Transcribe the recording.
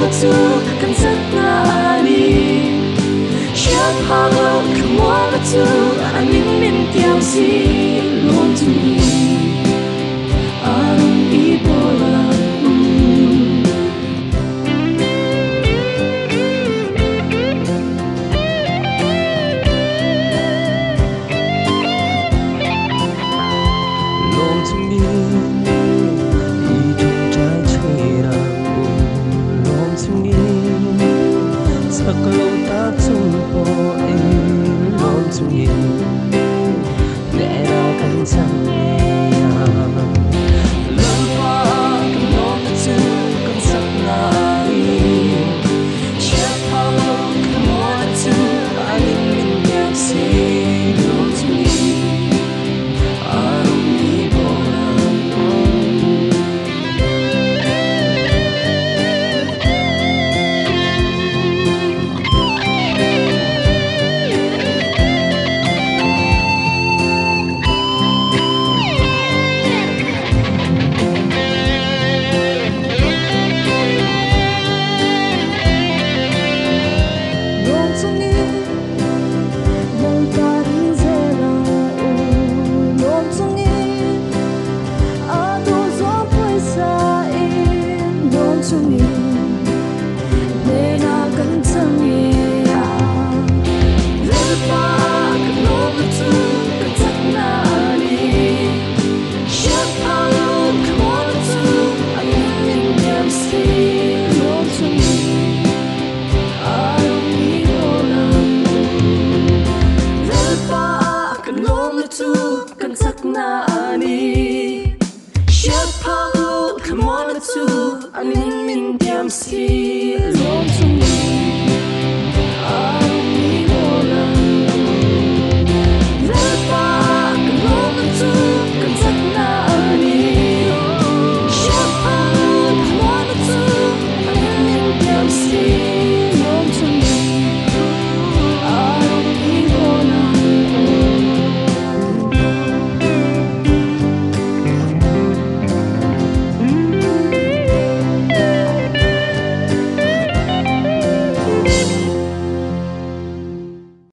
mà tu cần rất ngã đi share power come on mà tu anh min tiang si luôn tu arong ibola Kalau tak jumpa belum sunyi Merahkan cahaya Lempak kelom itu kan saknai Siapa kelom itu angin minyak silum sunyi Arum ibola Come on, to an min diam si long